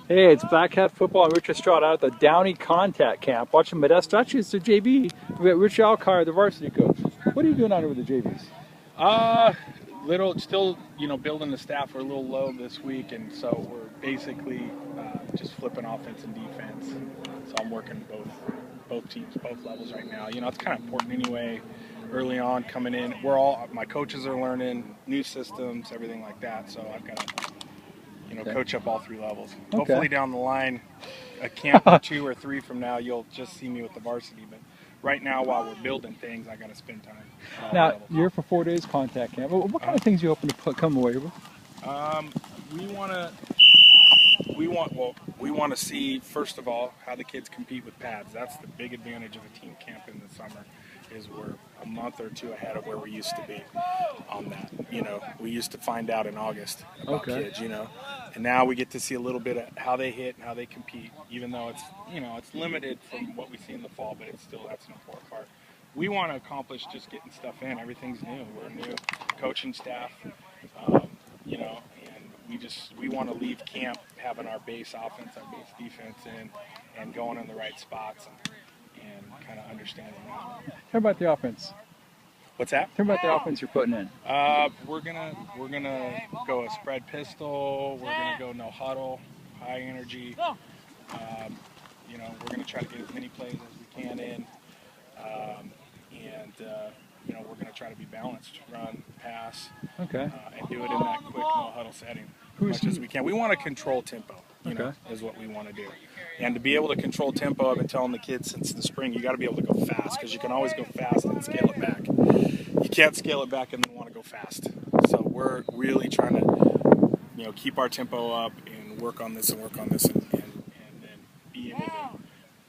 Hey, it's BlackHatFootball and Rich Estrada out at the Downey Contact Camp watching Modesto. Actually, it's the JV. We got Rich Alkire, the varsity coach. What are you doing out here with the JVs? Still, building the staff. We're a little low this week, and so we're basically just flipping offense and defense. So I'm working both teams, both levels right now. It's kind of important anyway. Early on, coming in, my coaches are learning new systems, everything like that. So I've got to, coach up all three levels. Okay. Hopefully down the line, a camp or 2 or 3 from now, you'll just see me with the varsity. But right now, while we're building things, I got to spend time. Now, you're here for 4 days contact camp. What kind of things are you hoping to come away with? We want to see, first of all, how the kids compete with pads. That's the big advantage of a team camp in the summer, is we're a month or 2 ahead of where we used to be on that. We used to find out in August about kids, and now we get to see a little bit of how they hit and how they compete, even though it's limited from what we see in the fall, but that's an important part. We want to accomplish just getting stuff in. Everything's new. We're a new coaching staff, and we want to leave camp having our base offense, our base defense in, and going in the right spots and kind of understanding that. Tell me about the offense. What's that? Tell me about the offense you're putting in. We're gonna go a spread pistol. We're gonna go no huddle, high energy. We're gonna try to get as many plays as we can in, we're gonna try to be balanced, run, pass, and do it in that quick no huddle setting as much as we can. We want to control tempo. Is what we want to do. And to be able to control tempo, I've been telling the kids since the spring, you got to be able to go fast, because you can always go fast and scale it back. You can't scale it back and then want to go fast. So we're really trying to, keep our tempo up and work on this and then be able to,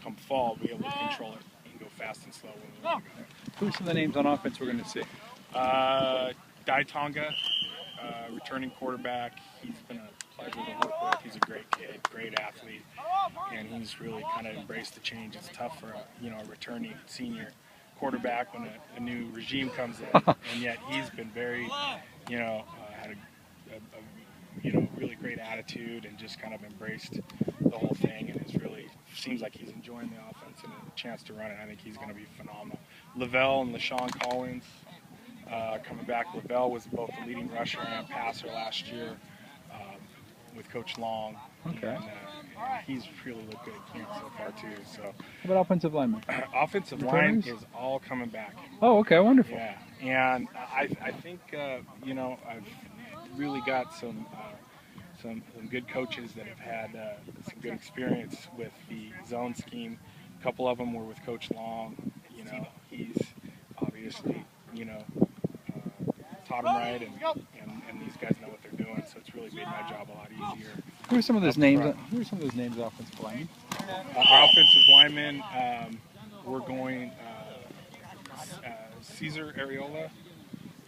come fall, be able to control it and go fast and slow when we want to go. Who's some of the names on offense we're going to see? Tonga, returning quarterback. He's been a pleasure to work with. He's a great kid, great athlete, and he's really kind of embraced the change. It's tough for a returning senior quarterback when a new regime comes in, and yet he's been very, had a really great attitude and just kind of embraced the whole thing, and seems like he's enjoying the offense and a chance to run it. I think he's going to be phenomenal. Lavelle and LaShawn Collins coming back. Lavelle was both the leading rusher and passer last year with Coach Long. And he's really looked good at camp so far too. So, how about offensive linemen? Offensive line is all coming back. Oh, okay, wonderful. Yeah, and I think I've really got some good coaches that have had some good experience with the zone scheme. A couple of them were with Coach Long. He's obviously taught them right, and these guys know what they're doing. So it's really made my job a lot easier. Who are some of those names? Who are some of those names of offensive linemen? Our offensive linemen, we're going. Cesar Areola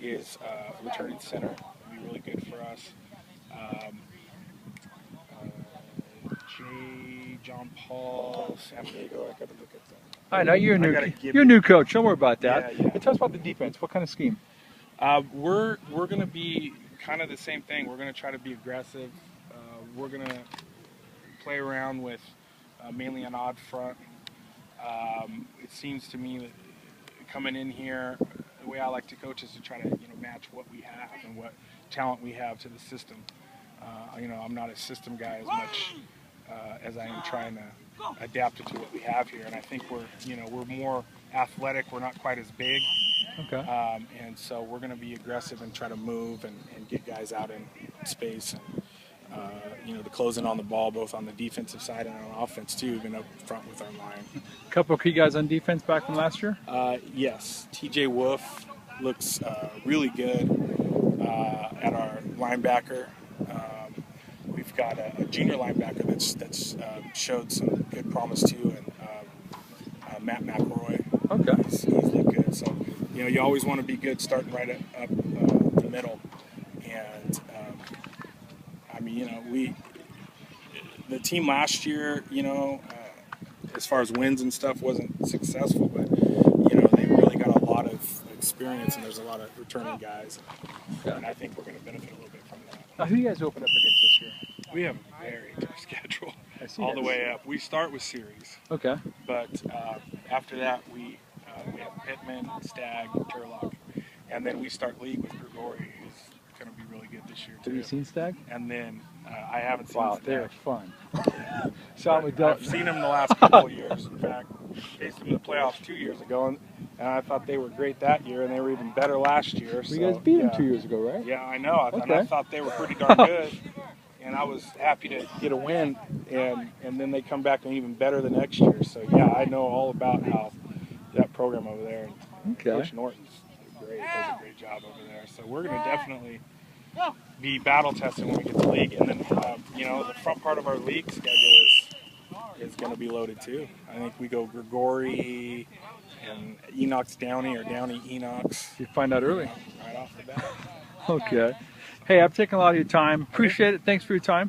is returning center. It'll be really good for us. John Paul, San Diego. I got to look at that. I know you're a new coach. Don't worry about that. Yeah. But tell us about the defense. What kind of scheme? We're going to be kind of the same thing. We're going to try to be aggressive. We're going to play around with mainly an odd front. It seems to me that coming in here, the way I like to coach is to try to match what we have and what talent we have to the system. I'm not a system guy as much as I am trying to adapt it to what we have here. And I think we're more athletic. We're not quite as big. And so we're going to be aggressive and try to move and get guys out in space and to close in on the ball, both on the defensive side and on offense too, even up front with our line. A couple of key guys on defense back from last year? Yes. TJ Wolf looks really good at our linebacker. We've got a junior linebacker that's showed some good promise too, and Matt McElroy. He's looked good. So you always want to be good starting right up the middle, and the team last year, as far as wins and stuff, wasn't successful, but they really got a lot of experience, and there's a lot of returning guys, and I think we're going to benefit a little bit from that. Now, who do you guys open up against this year? We have a very tough schedule. I see all that. the way up. We start with series, Okay. but after that we have Pittman, Stag, Turlock, and then we start league with Grigori, who's going to be really good this year too. Have you seen Stag? And then I haven't seen Wow, Stag. they're fun. I've seen them the last couple of years. In fact, faced them in the playoffs 2 years ago, and I thought they were great that year, and they were even better last year. You guys beat them 2 years ago, right? Yeah, I know. Okay. And I thought they were pretty darn good, and I was happy to get a win. And then they come back and even better the next year. So yeah, I know all about how that program over there. And Okay. Coach Norton's great. Does a great job over there. So we're going to definitely be battle tested when we get to league, and then the front part of our league schedule is going to be loaded too. I think we go Grigori and Enox Downey or Downey Enox. You find out early. Right off the bat. Okay. Hey, I've taken a lot of your time. Appreciate it. Thanks for your time.